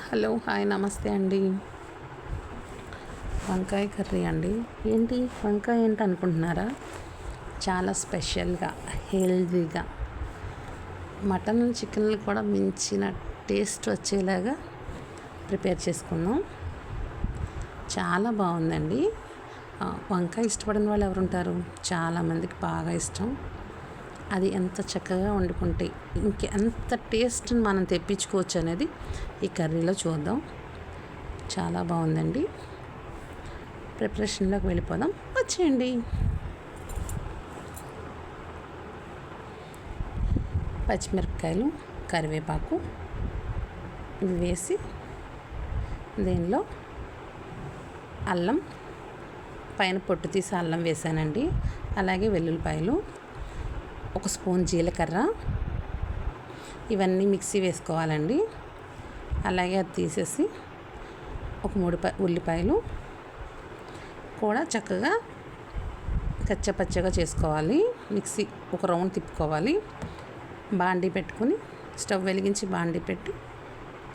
Hello hi నమస్తే అండి. వంకాయ కర్రీ అండి. ఏంటి వంకాయ ఏంటి అనుకుంటున్నారా? చాలా స్పెషల్గా హెల్తీగా మటన్ చికెన్లు కూడా మించిన టేస్ట్ వచ్చేలాగా ప్రిపేర్ చేసుకుందాం. చాలా బాగుందండి. వంకాయ ఇష్టపడిన వాళ్ళు ఎవరుంటారు? చాలామందికి బాగా ఇష్టం. అది ఎంత చక్కగా వండుకుంటే ఇంకెంత టేస్ట్ని మనం తెప్పించుకోవచ్చు అనేది ఈ కర్రీలో చూద్దాం. చాలా బాగుందండి. ప్రిపరేషన్లోకి వెళ్ళిపోదాం, వచ్చేయండి. పచ్చిమిరపకాయలు, కరివేపాకు ఇవి వేసి దీనిలో అల్లం, పైన పొట్టు తీసి అల్లం వేసానండి. అలాగే వెల్లుల్లిపాయలు, ఒక స్పూన్ జీలకర్ర, ఇవన్నీ మిక్సీ వేసుకోవాలండి. అలాగే అది తీసేసి ఒక 3 ఉల్లిపాయలు కూడా చక్కగా కచ్చపచ్చగా చేసుకోవాలి. మిక్సీ ఒక రౌండ్ తిప్పుకోవాలి. బాండీ పెట్టుకొని స్టవ్ వెలిగించి బాండీ పెట్టి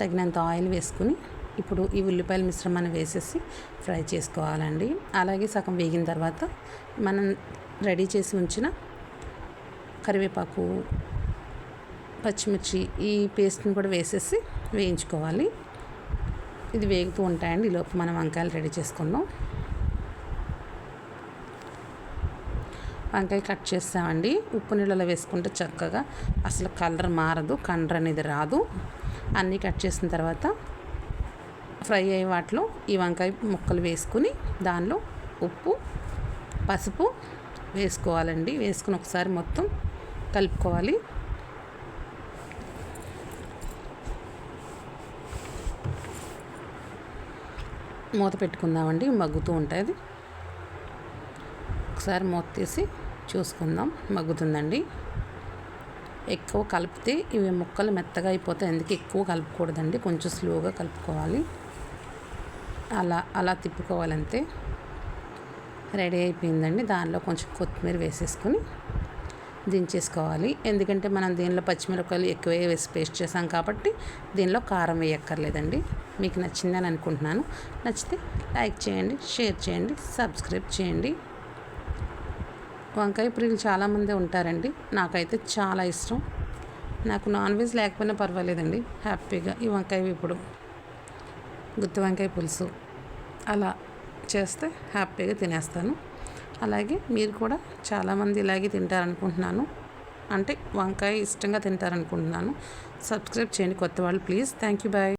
తగినంత ఆయిల్ వేసుకుని ఇప్పుడు ఈ ఉల్లిపాయల మిశ్రమాన్ని వేసేసి ఫ్రై చేసుకోవాలండి. అలాగే సగం వేగిన తర్వాత మనం రెడీ చేసి ఉంచిన కరివేపాకు, పచ్చిమిర్చి ఈ పేస్ట్ని కూడా వేసేసి వేయించుకోవాలి. ఇది వేగుతూ ఉంటాయండి. ఈలోపు మనం వంకాయలు రెడీ చేసుకుందాం. వంకాయ కట్ చేస్తామండి. ఉప్పు నీళ్ళలో వేసుకుంటే చక్కగా అసలు కలర్ మారదు, కండ్ర అనేది రాదు. అన్నీ కట్ చేసిన తర్వాత ఫ్రై అయ్యే వాటిలో ఈ వంకాయ ముక్కలు వేసుకుని దానిలో ఉప్పు, పసుపు వేసుకోవాలండి. వేసుకుని ఒకసారి మొత్తం కలుపుకోవాలి. మూత పెట్టుకుందామండి, మగ్గుతూ ఉంటుంది. ఒకసారి మూత తీసి చూసుకుందాం. మగ్గుతుందండి. ఎక్కువ కలిపితే ఇవి ముక్కలు మెత్తగా అయిపోతాయి. అందుకే ఎక్కువ కలుపుకూడదండి, కొంచెం స్లోగా కలుపుకోవాలి. అలా తిప్పుకోవాలంతే. రెడీ అయిపోయిందండి. దానిలో కొంచెం కొత్తిమీర వేసేసుకొని దించేసుకోవాలి. ఎందుకంటే మనం దీనిలో పచ్చిమిరపకాయలు ఎక్కువ వేసి పేస్ట్ చేసాం కాబట్టి దీనిలో కారం వేయక్కర్లేదండి. మీకు నచ్చిందని అనుకుంటున్నాను. నచ్చితే లైక్ చేయండి, షేర్ చేయండి, సబ్స్క్రైబ్ చేయండి. వంకాయ ప్రియులు చాలామంది ఉంటారండి. నాకైతే చాలా ఇష్టం. నాకు నాన్ వెజ్ లేకపోయినా పర్వాలేదండి. హ్యాపీగా ఈ వంకాయ ఇప్పుడు గుత్తి వంకాయ పులుసు అలా చేస్తే హ్యాపీగా తినేస్తాను. అలాగే మీరు కూడా చాలామంది ఇలాగే తింటారనుకుంటున్నాను. అంటే వంకాయ ఇష్టంగా తింటారనుకుంటున్నాను. సబ్స్క్రైబ్ చేయండి కొత్త వాళ్ళు ప్లీజ్. Thank you, bye.